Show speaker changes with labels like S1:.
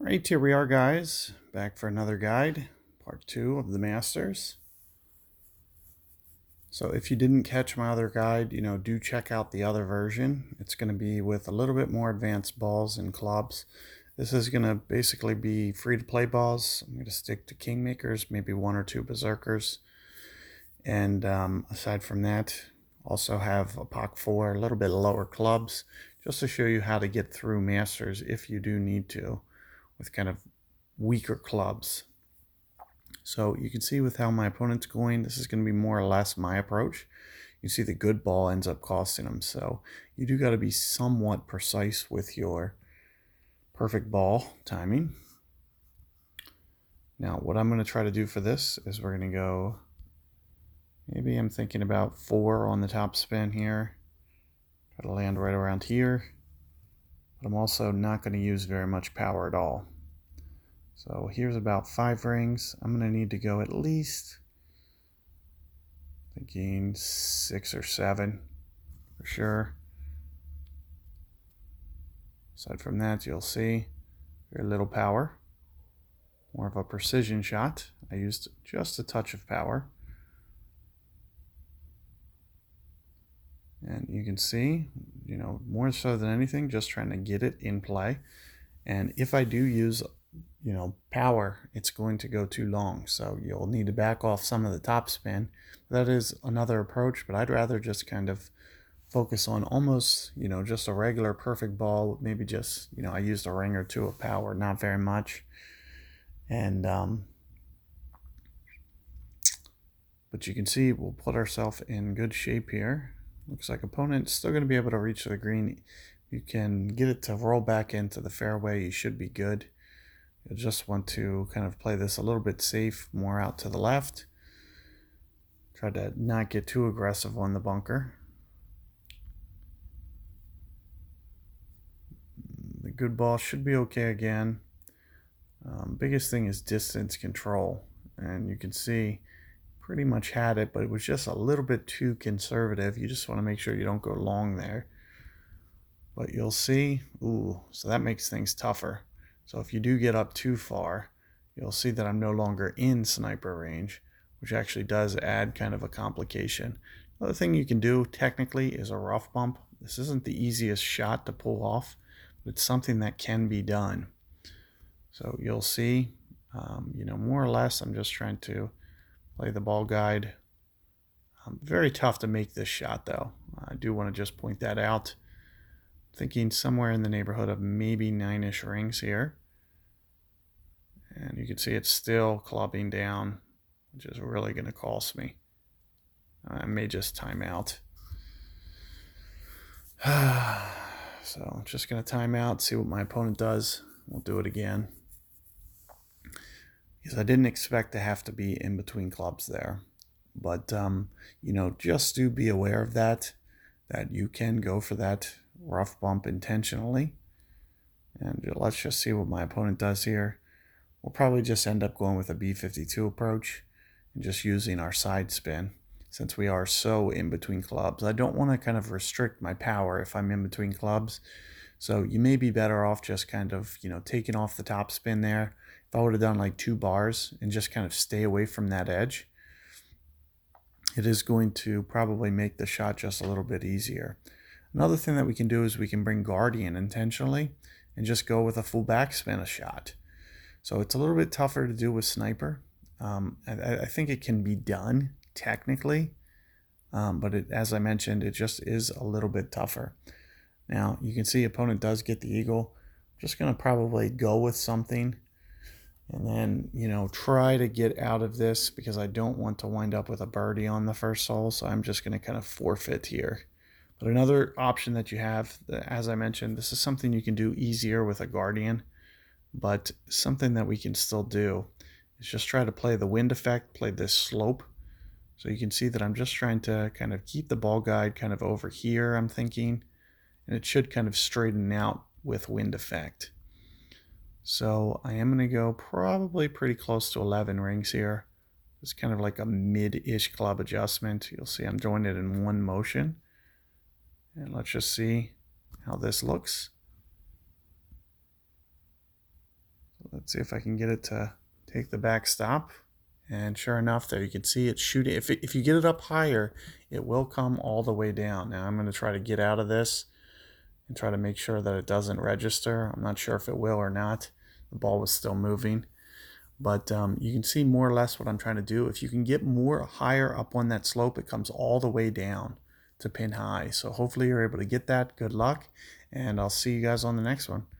S1: Right, here we are, guys, back for another guide, part 2 of the Masters. So if you didn't catch my other guide, do check out the other version. It's going to be with a little bit more advanced balls and clubs. This is going to basically be free-to-play balls. I'm going to stick to Kingmakers, maybe one or two Berserkers. And aside from that, also have a Pak 4, a little bit lower clubs, just to show you how to get through Masters if you do need to, with kind of weaker clubs. So you can see with how my opponent's going, this is going to be more or less my approach. You see the good ball ends up costing him. So you do got to be somewhat precise with your perfect ball timing. Now what I'm going to try to do for this is we're going to go, maybe I'm thinking about 4 on the top spin here. Try to land right around here. But I'm also not going to use very much power at all. So here's about 5 rings. I'm going to need to go at least, thinking 6 or 7 for sure. Aside from that, you'll see very little power. More of a precision shot. I used just a touch of power. And you can see, more so than anything, just trying to get it in play. And if I do use power, it's going to go too long. So you'll need to back off some of the top spin. That is another approach, but I'd rather just kind of focus on almost, just a regular perfect ball. Maybe just, I used a ring or two of power, not very much. And, but you can see we'll put ourselves in good shape here. Looks like opponent's still going to be able to reach the green. You can get it to roll back into the fairway. You should be good. You'll just want to kind of play this a little bit safe, more out to the left. Try to not get too aggressive on the bunker. The good ball should be okay again. Biggest thing is distance control. And you can see pretty much had it, but it was just a little bit too conservative. You just want to make sure you don't go long there. But you'll see, so that makes things tougher. So if you do get up too far, you'll see that I'm no longer in sniper range, which actually does add kind of a complication. Another thing you can do technically is a rough bump. This isn't the easiest shot to pull off, but it's something that can be done. So you'll see, more or less, I'm just trying to play the ball guide. Very tough to make this shot, though. I do want to just point that out. Thinking somewhere in the neighborhood of maybe 9-ish rings here. And you can see it's still clubbing down, which is really going to cost me. I may just time out. So I'm just going to time out, see what my opponent does. We'll do it again. Because I didn't expect to have to be in between clubs there. But, just do be aware of that you can go for that rough bump intentionally. And let's just see what my opponent does here. We'll probably just end up going with a B52 approach and just using our side spin since we are so in between clubs. I don't want to kind of restrict my power if I'm in between clubs. So you may be better off just kind of, taking off the top spin there. If I would have done like 2 bars and just kind of stay away from that edge, it is going to probably make the shot just a little bit easier. Another thing that we can do is we can bring Guardian intentionally and just go with a full backspin a shot. So it's a little bit tougher to do with Sniper. I think it can be done technically, but as I mentioned, it just is a little bit tougher. Now you can see opponent does get the eagle. I'm just going to probably go with something and then, try to get out of this because I don't want to wind up with a birdie on the first hole. So I'm just going to kind of forfeit here. But another option that you have, as I mentioned, this is something you can do easier with a Guardian, but something that we can still do is just try to play the wind effect, play this slope. So you can see that I'm just trying to kind of keep the ball guide kind of over here, I'm thinking, and it should kind of straighten out with wind effect. So I am going to go probably pretty close to 11 rings here. It's kind of like a mid-ish club adjustment. You'll see I'm doing it in one motion. And let's just see how this looks. Let's see if I can get it to take the back stop. And sure enough, there you can see it shooting. If you get it up higher, it will come all the way down. Now I'm going to try to get out of this and try to make sure that it doesn't register. I'm not sure if it will or not. The ball was still moving. But you can see more or less what I'm trying to do. If you can get more higher up on that slope, it comes all the way down to pin high. So hopefully you're able to get that. Good luck, and I'll see you guys on the next one.